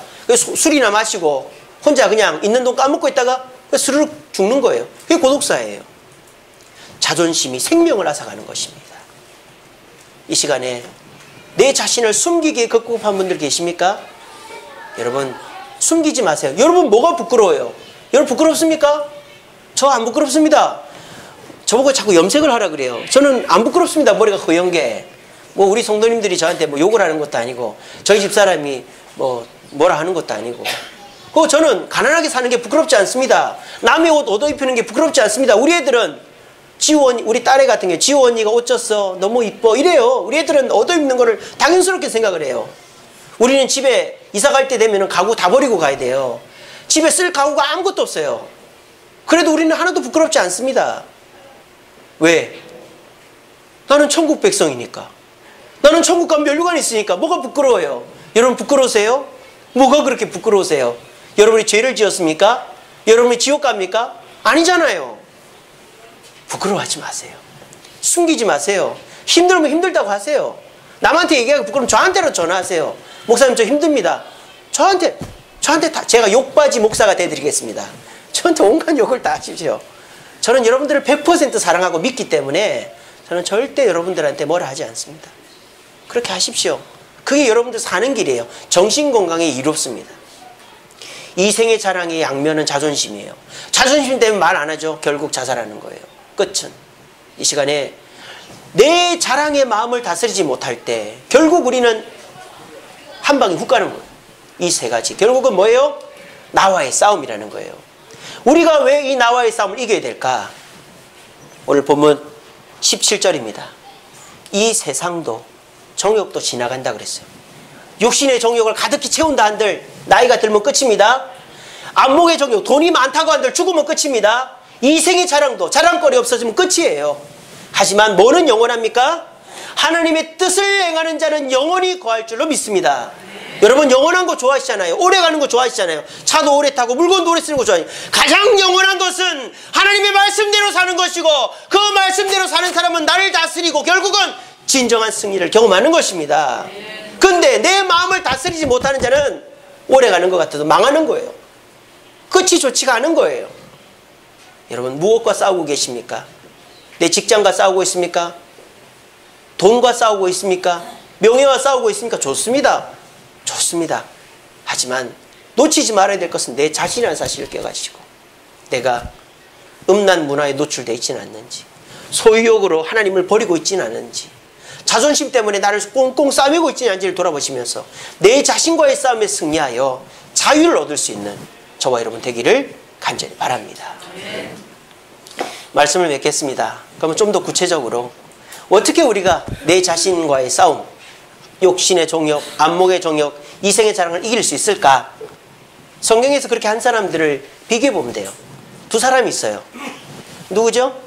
술이나 마시고 혼자 그냥 있는 돈 까먹고 있다가 스르륵 죽는 거예요. 그게 고독사예요. 자존심이 생명을 앗아가는 것입니다. 이 시간에 내 자신을 숨기기에 급급한 분들 계십니까? 여러분 숨기지 마세요. 여러분 뭐가 부끄러워요? 여러분 부끄럽습니까? 저 안 부끄럽습니다. 저보고 자꾸 염색을 하라 그래요. 저는 안 부끄럽습니다. 머리가 허연 게. 뭐 우리 성도님들이 저한테 뭐 욕을 하는 것도 아니고 저희 집사람이 뭐라 하는 것도 아니고. 저는 가난하게 사는 게 부끄럽지 않습니다. 남의 옷 얻어 입히는 게 부끄럽지 않습니다. 우리 애들은 우리 딸애 같은 게 지호 언니가 옷 줬어. 너무 이뻐. 이래요. 우리 애들은 얻어 입는 거를 당연스럽게 생각을 해요. 우리는 집에 이사 갈 때 되면 가구 다 버리고 가야 돼요. 집에 쓸 가구가 아무것도 없어요. 그래도 우리는 하나도 부끄럽지 않습니다. 왜? 나는 천국 백성이니까. 나는 천국 가면 면류관이 있으니까 뭐가 부끄러워요? 여러분 부끄러우세요? 뭐가 그렇게 부끄러우세요? 여러분이 죄를 지었습니까? 여러분이 지옥 갑니까? 아니잖아요. 부끄러워하지 마세요. 숨기지 마세요. 힘들면 힘들다고 하세요. 남한테 얘기하기 부끄러우면 저한테로 전화하세요. 목사님 저 힘듭니다. 저한테 다 제가 욕바지 목사가 되어드리겠습니다. 저한테 온갖 욕을 다 하십시오. 저는 여러분들을 100% 사랑하고 믿기 때문에 저는 절대 여러분들한테 뭐라 하지 않습니다. 그렇게 하십시오. 그게 여러분들 사는 길이에요. 정신건강에 이롭습니다. 이생의 자랑의 양면은 자존심이에요. 자존심 때문에 말 안 하죠. 결국 자살하는 거예요. 끝은. 이 시간에 내 자랑의 마음을 다스리지 못할 때 결국 우리는 한 방에 훅 가는 거예요. 이 세 가지. 결국은 뭐예요? 나와의 싸움이라는 거예요. 우리가 왜 이 나와의 싸움을 이겨야 될까? 오늘 본문 17절입니다. 이 세상도 정욕도 지나간다 그랬어요. 육신의 정욕을 가득히 채운다 한들 나이가 들면 끝입니다. 안목의 정욕, 돈이 많다고 한들 죽으면 끝입니다. 이생의 자랑도 자랑거리 없어지면 끝이에요. 하지만 뭐는 영원합니까? 하나님의 뜻을 행하는 자는 영원히 거할 줄로 믿습니다. 여러분 영원한 거 좋아하시잖아요. 오래 가는 거 좋아하시잖아요. 차도 오래 타고 물건도 오래 쓰는 거 좋아해요. 가장 영원한 것은 하나님의 말씀대로 사는 것이고 그 말씀대로 사는 사람은 나를 다스리고 결국은 진정한 승리를 경험하는 것입니다. 근데 내 마음을 다스리지 못하는 자는 오래 가는 것 같아도 망하는 거예요. 끝이 좋지가 않은 거예요. 여러분 무엇과 싸우고 계십니까? 내 직장과 싸우고 있습니까? 돈과 싸우고 있습니까? 명예와 싸우고 있습니까? 좋습니다. 좋습니다. 하지만 놓치지 말아야 될 것은 내 자신이라는 사실을 깨가지고 내가 음란 문화에 노출되어 있지는 않는지, 소유욕으로 하나님을 버리고 있지는 않은지, 자존심 때문에 나를 꽁꽁 싸매고 있지는 않은지를 돌아보시면서 내 자신과의 싸움에 승리하여 자유를 얻을 수 있는 저와 여러분 되기를 간절히 바랍니다. 말씀을 맺겠습니다. 그러면 좀 더 구체적으로 어떻게 우리가 내 자신과의 싸움, 욕신의 정욕, 안목의 정욕, 이생의 자랑을 이길 수 있을까? 성경에서 그렇게 한 사람들을 비교해 보면 돼요. 두 사람이 있어요. 누구죠?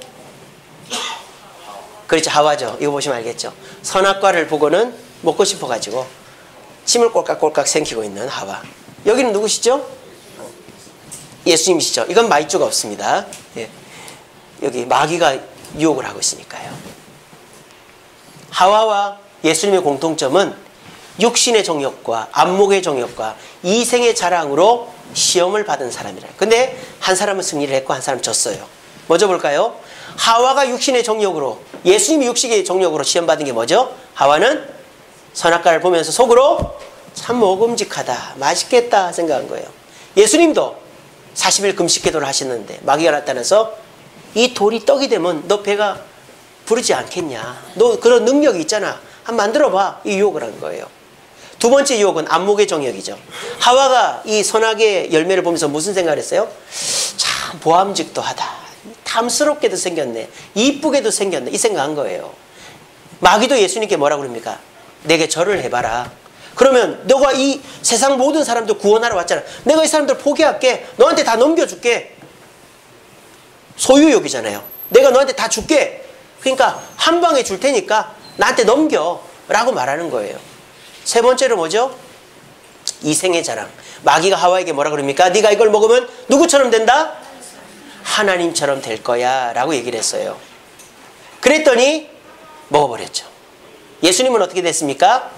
그렇죠. 하와죠. 이거 보시면 알겠죠. 선악과를 보고는 먹고 싶어가지고 침을 꼴깍꼴깍 생기고 있는 하와. 여기는 누구시죠? 예수님이시죠. 이건 마이주가 없습니다. 예. 여기 마귀가 유혹을 하고 있으니까요. 하와와 예수님의 공통점은 육신의 정욕과 안목의 정욕과 이생의 자랑으로 시험을 받은 사람이라. 근데 한 사람은 승리를 했고 한 사람은 졌어요. 먼저 볼까요? 하와가 육신의 정욕으로, 예수님이 육신의 정욕으로 시험받은 게 뭐죠? 하와는 선악과를 보면서 속으로 참 먹음직하다, 맛있겠다 생각한 거예요. 예수님도 40일 금식기도를 하셨는데 마귀가 나타나서 이 돌이 떡이 되면 너 배가 부르지 않겠냐, 너 그런 능력이 있잖아, 한번 만들어봐, 이 유혹을 한 거예요. 두 번째 유혹은 안목의 정욕이죠. 하와가 이 선악의 열매를 보면서 무슨 생각을 했어요? 참 보암직도 하다, 탐스럽게도 생겼네, 이쁘게도 생겼네, 이 생각한 거예요. 마귀도 예수님께 뭐라고 그럽니까? 내게 절을 해봐라. 그러면 너가 이 세상 모든 사람들 구원하러 왔잖아. 내가 이 사람들 포기할게. 너한테 다 넘겨줄게. 소유욕이잖아요. 내가 너한테 다 줄게. 그러니까 한 방에 줄 테니까 나한테 넘겨 라고 말하는 거예요. 세 번째로 뭐죠? 이생의 자랑. 마귀가 하와에게 뭐라 그럽니까? 네가 이걸 먹으면 누구처럼 된다? 하나님처럼 될 거야 라고 얘기를 했어요. 그랬더니 먹어버렸죠. 예수님은 어떻게 됐습니까?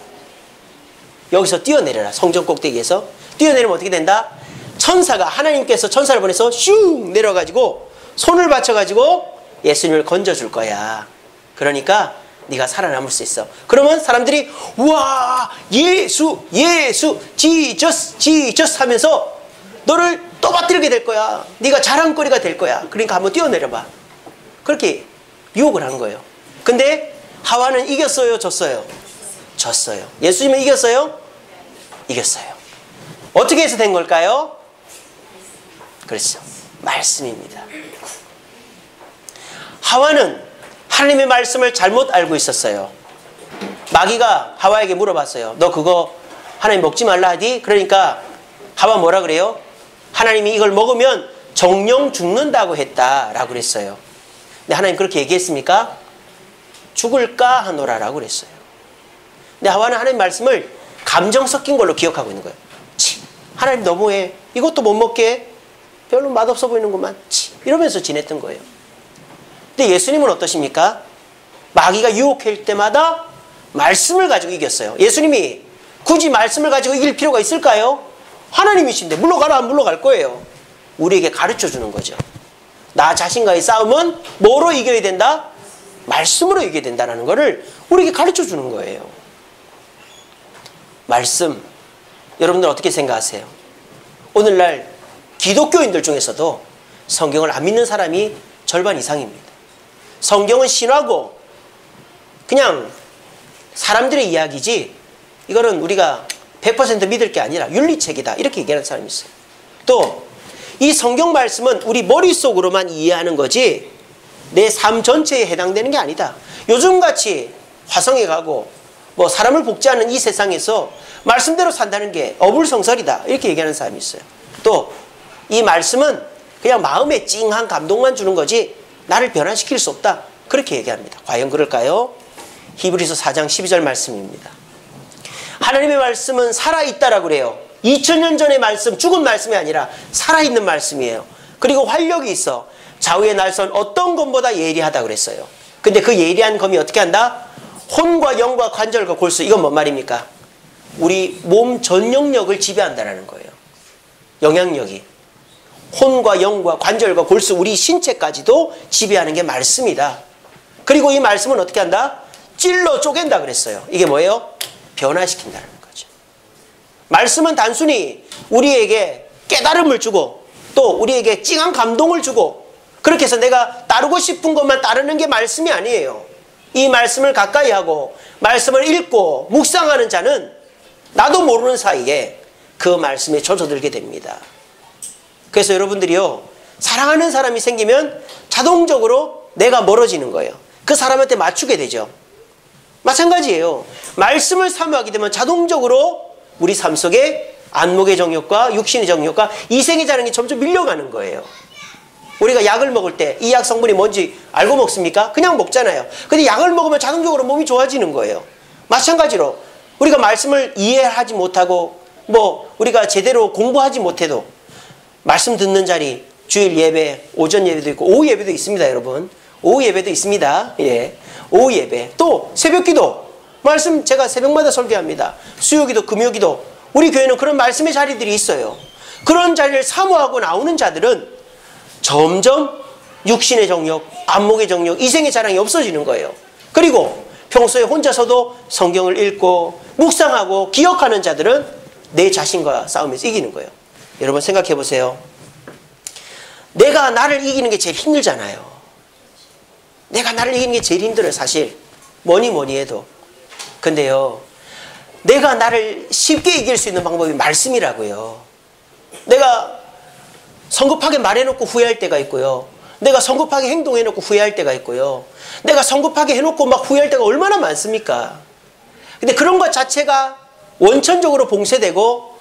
여기서 뛰어내려라. 성전 꼭대기에서 뛰어내리면 어떻게 된다? 천사가, 하나님께서 천사를 보내서 슉 내려가지고 손을 받쳐가지고 예수님을 건져줄 거야. 그러니까 네가 살아남을 수 있어. 그러면 사람들이 우와 예수 예수 지저스 지저스 하면서 너를 떠받들게 될 거야. 네가 자랑거리가 될 거야. 그러니까 한번 뛰어내려봐. 그렇게 유혹을 한 거예요. 근데 하와는 이겼어요? 졌어요? 졌어요. 예수님은 이겼어요? 이겼어요. 어떻게 해서 된 걸까요? 그렇죠. 말씀입니다. 하와는 하나님의 말씀을 잘못 알고 있었어요. 마귀가 하와에게 물어봤어요. 너 그거 하나님 먹지 말라 하디? 그러니까 하와 뭐라 그래요? 하나님이 이걸 먹으면 정령 죽는다고 했다라고 그랬어요. 근데 하나님 그렇게 얘기했습니까? 죽을까 하노라라고 그랬어요. 근데 하와는 하나님 말씀을 감정 섞인 걸로 기억하고 있는 거예요. 치, 하나님 너무해. 이것도 못 먹게. 별로 맛없어 보이는구만. 치, 이러면서 지냈던 거예요. 근데 예수님은 어떠십니까? 마귀가 유혹할 때마다 말씀을 가지고 이겼어요. 예수님이 굳이 말씀을 가지고 이길 필요가 있을까요? 하나님이신데 물러가라 하면 물러갈 거예요. 우리에게 가르쳐 주는 거죠. 나 자신과의 싸움은 뭐로 이겨야 된다? 말씀으로 이겨야 된다는 것을 우리에게 가르쳐 주는 거예요. 말씀, 여러분들 어떻게 생각하세요? 오늘날 기독교인들 중에서도 성경을 안 믿는 사람이 절반 이상입니다. 성경은 신화고 그냥 사람들의 이야기지 이거는 우리가 100% 믿을 게 아니라 윤리책이다 이렇게 얘기하는 사람이 있어요. 또 이 성경 말씀은 우리 머릿속으로만 이해하는 거지 내 삶 전체에 해당되는 게 아니다. 요즘같이 화성에 가고 뭐 사람을 복제하는 이 세상에서 말씀대로 산다는 게 어불성설이다 이렇게 얘기하는 사람이 있어요. 또 이 말씀은 그냥 마음에 찡한 감동만 주는 거지 나를 변화시킬 수 없다 그렇게 얘기합니다. 과연 그럴까요? 히브리서 4장 12절 말씀입니다. 하나님의 말씀은 살아있다라고 그래요. 2000년 전의 말씀, 죽은 말씀이 아니라 살아있는 말씀이에요. 그리고 활력이 있어. 좌우의 날선 어떤 검보다 예리하다 그랬어요. 근데 그 예리한 검이 어떻게 한다? 혼과 영과 관절과 골수. 이건 뭔 말입니까? 우리 몸 전 영역을 지배한다는 거예요. 영향력이. 혼과 영과 관절과 골수 우리 신체까지도 지배하는 게 말씀이다. 그리고 이 말씀은 어떻게 한다? 찔러 쪼갠다 그랬어요. 이게 뭐예요? 변화시킨다는 거죠. 말씀은 단순히 우리에게 깨달음을 주고 또 우리에게 찡한 감동을 주고 그렇게 해서 내가 따르고 싶은 것만 따르는 게 말씀이 아니에요. 이 말씀을 가까이 하고 말씀을 읽고 묵상하는 자는 나도 모르는 사이에 그 말씀에 젖어들게 됩니다. 그래서 여러분들이요, 사랑하는 사람이 생기면 자동적으로 내가 멀어지는 거예요. 그 사람한테 맞추게 되죠. 마찬가지예요. 말씀을 사모하게 되면 자동적으로 우리 삶 속에 안목의 정욕과 육신의 정욕과 이생의 자랑이 점점 밀려가는 거예요. 우리가 약을 먹을 때 이 약 성분이 뭔지 알고 먹습니까? 그냥 먹잖아요. 근데 약을 먹으면 자동적으로 몸이 좋아지는 거예요. 마찬가지로 우리가 말씀을 이해하지 못하고 뭐 우리가 제대로 공부하지 못해도 말씀 듣는 자리, 주일 예배, 오전 예배도 있고 오후 예배도 있습니다, 여러분. 오후 예배도 있습니다. 예. 오후 예배. 또 새벽 기도. 말씀 제가 새벽마다 설교합니다. 수요 기도, 금요 기도. 우리 교회는 그런 말씀의 자리들이 있어요. 그런 자리를 사모하고 나오는 자들은 점점 육신의 정욕, 안목의 정욕, 이생의 자랑이 없어지는 거예요. 그리고 평소에 혼자서도 성경을 읽고 묵상하고 기억하는 자들은 내 자신과 싸우면서 이기는 거예요. 여러분 생각해 보세요. 내가 나를 이기는 게 제일 힘들잖아요. 내가 나를 이기는 게 제일 힘들어요, 사실. 뭐니 해도. 근데요, 내가 나를 쉽게 이길 수 있는 방법이 말씀이라고요. 내가 성급하게 말해놓고 후회할 때가 있고요. 내가 성급하게 행동해놓고 후회할 때가 있고요. 내가 성급하게 해놓고 막 후회할 때가 얼마나 많습니까? 근데 그런 것 자체가 원천적으로 봉쇄되고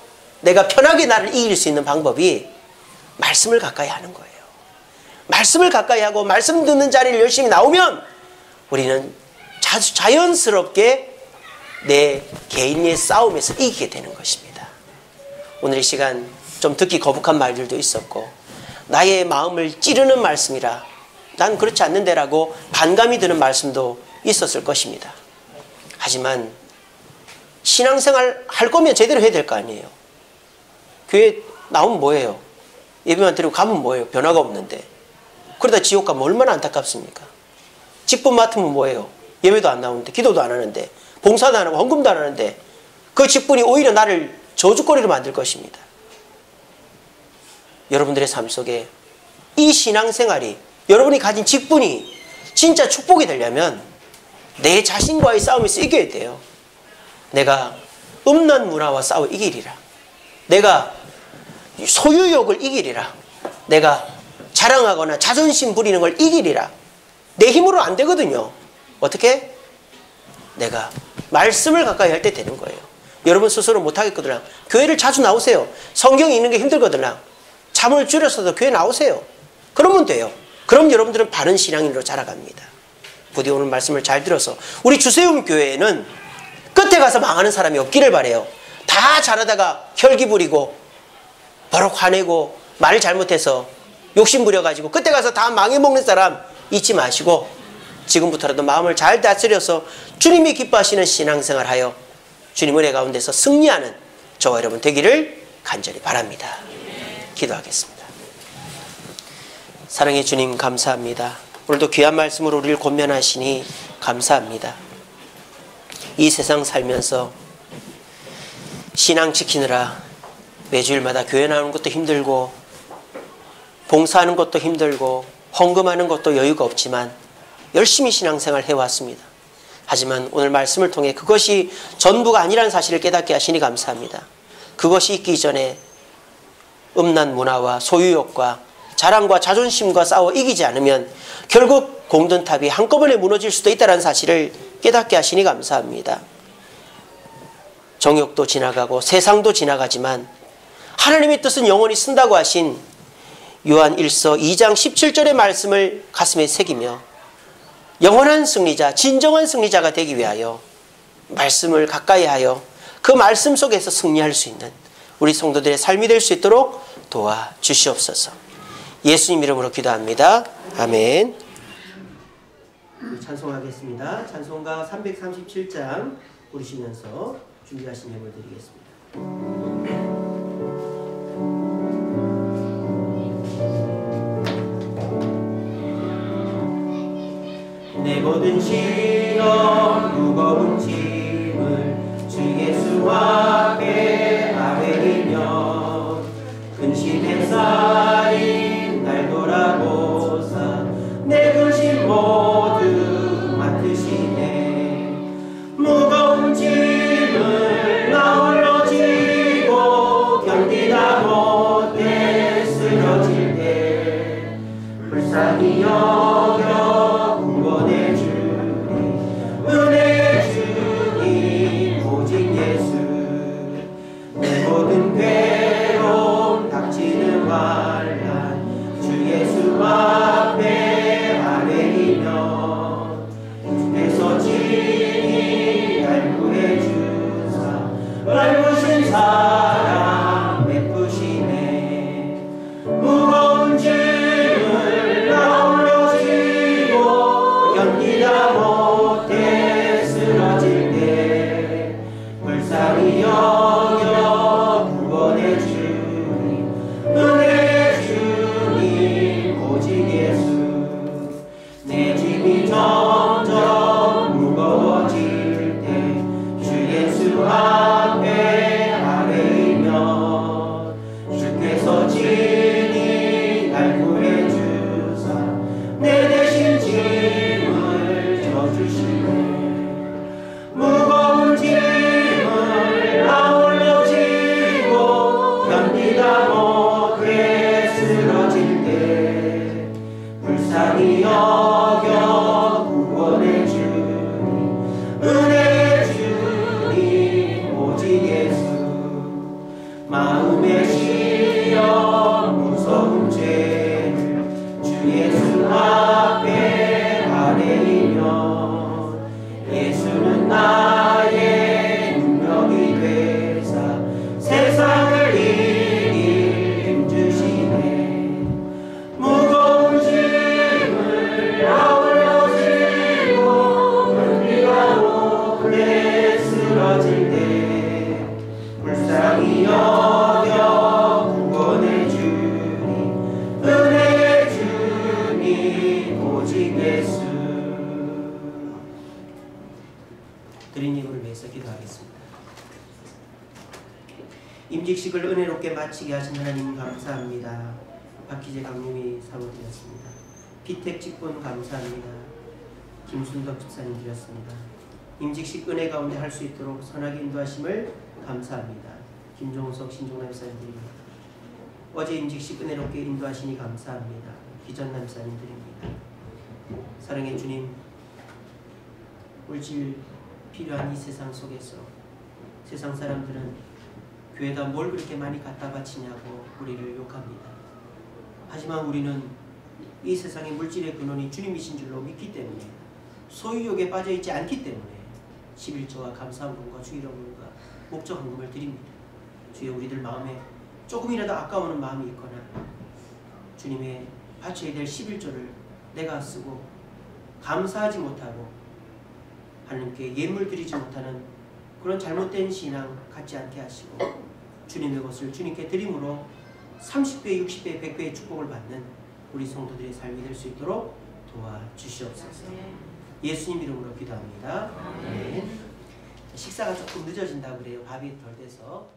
내가 편하게 나를 이길 수 있는 방법이 말씀을 가까이 하는 거예요. 말씀을 가까이 하고 말씀 듣는 자리를 열심히 나오면 우리는 자연스럽게 내 개인의 싸움에서 이기게 되는 것입니다. 오늘 이 시간 좀 듣기 거북한 말들도 있었고 나의 마음을 찌르는 말씀이라 난 그렇지 않는데라고 반감이 드는 말씀도 있었을 것입니다. 하지만 신앙생활 할 거면 제대로 해야 될 거 아니에요. 교회 나오면 뭐예요? 예배만 드리고 가면 뭐예요? 변화가 없는데. 그러다 지옥 가면 얼마나 안타깝습니까? 직분 맡으면 뭐예요? 예배도 안 나오는데, 기도도 안 하는데, 봉사도 안 하고 헌금도 안 하는데 그 직분이 오히려 나를 저주거리로 만들 것입니다. 여러분들의 삶 속에 이 신앙생활이, 여러분이 가진 직분이 진짜 축복이 되려면 내 자신과의 싸움에서 이겨야 돼요. 내가 음란 문화와 싸워 이기리라. 내가 소유욕을 이기리라. 내가 자랑하거나 자존심 부리는 걸 이기리라. 내 힘으로 안 되거든요. 어떻게? 내가 말씀을 가까이 할 때 되는 거예요. 여러분 스스로 못하겠거든요. 교회를 자주 나오세요. 성경 읽는 게 힘들거든요. 잠을 줄여서도 교회 나오세요. 그러면 돼요. 그럼 여러분들은 바른 신앙인으로 자라갑니다. 부디 오늘 말씀을 잘 들어서 우리 주세움 교회에는 끝에 가서 망하는 사람이 없기를 바라요. 다 잘하다가 혈기 부리고 버럭 화내고 말을 잘못해서 욕심 부려가지고 끝에 가서 다 망해먹는 사람 잊지 마시고 지금부터라도 마음을 잘 다스려서 주님이 기뻐하시는 신앙생활 하여 주님 은혜 가운데서 승리하는 저와 여러분 되기를 간절히 바랍니다. 기도하겠습니다. 사랑의 주님 감사합니다. 오늘도 귀한 말씀으로 우리를 권면하시니 감사합니다. 이 세상 살면서 신앙 지키느라 매주일마다 교회 나오는 것도 힘들고 봉사하는 것도 힘들고 헌금하는 것도 여유가 없지만 열심히 신앙생활 해왔습니다. 하지만 오늘 말씀을 통해 그것이 전부가 아니라는 사실을 깨닫게 하시니 감사합니다. 그것이 있기 전에 음란 문화와 소유욕과 자랑과 자존심과 싸워 이기지 않으면 결국 공든탑이 한꺼번에 무너질 수도 있다는 사실을 깨닫게 하시니 감사합니다. 정욕도 지나가고 세상도 지나가지만 하나님의 뜻은 영원히 쓴다고 하신 요한 1서 2장 17절의 말씀을 가슴에 새기며 영원한 승리자, 진정한 승리자가 되기 위하여 말씀을 가까이 하여 그 말씀 속에서 승리할 수 있는 우리 성도들의 삶이 될 수 있도록 도와주시옵소서. 예수님 이름으로 기도합니다. 아멘. 찬송하겠습니다. 찬송가 337장 부르시면서 준비하신 예물 드리겠습니다. 내 모든 시험 무거운 짐을 주 예수 앞에 아뢰리며 근심에 쌓인 날 돌아보사 내 근심 모두 맡으시네. 무거운 짐을 나 홀로 지고 견디다 못해 쓰러질 때 불쌍히 여겨 구원해 주니 은혜 주니 오직 예수. 내 모든 괴로움 닥치는 환난 주 예수 앞에 아뢰리며 주께서 친히 날 구해 주사 넓으신 사랑 베푸시네. 무거운 짐을 나 홀로 드린 예물을 위해서 기도하겠습니다. 임직식을 은혜롭게 마치게 하신 하나님 감사합니다. 박희재 강림이 사모되었습니다. 피택 직분 감사합니다. 김순덕 집사님 드렸습니다. 임직식 은혜 가운데 할 수 있도록 선하게 인도하심을 감사합니다. 김종석 신종남 집사님 드립니다. 어제 임직식 은혜롭게 인도하시니 감사합니다. 기전남 집사님 드립니다. 사랑의 주님, 물질 필요한 이 세상 속에서 세상 사람들은 교회에다 뭘 그렇게 많이 갖다 바치냐고 우리를 욕합니다. 하지만 우리는 이 세상의 물질의 근원이 주님이신 줄로 믿기 때문에 소유욕에 빠져있지 않기 때문에 11조와 감사헌금과 주일헌금과 목적헌금을 드립니다. 주여, 우리들 마음에 조금이라도 아까우는 마음이 있거나 주님의 바쳐야 될 11조를 내가 쓰고 감사하지 못하고 하나님께 예물 드리지 못하는 그런 잘못된 신앙 갖지 않게 하시고 주님의 것을 주님께 드림으로 30배, 60배, 100배의 축복을 받는 우리 성도들의 삶이 될 수 있도록 도와주시옵소서. 예수님 이름으로 기도합니다. 아멘. 식사가 조금 늦어진다고 그래요. 밥이 덜 돼서.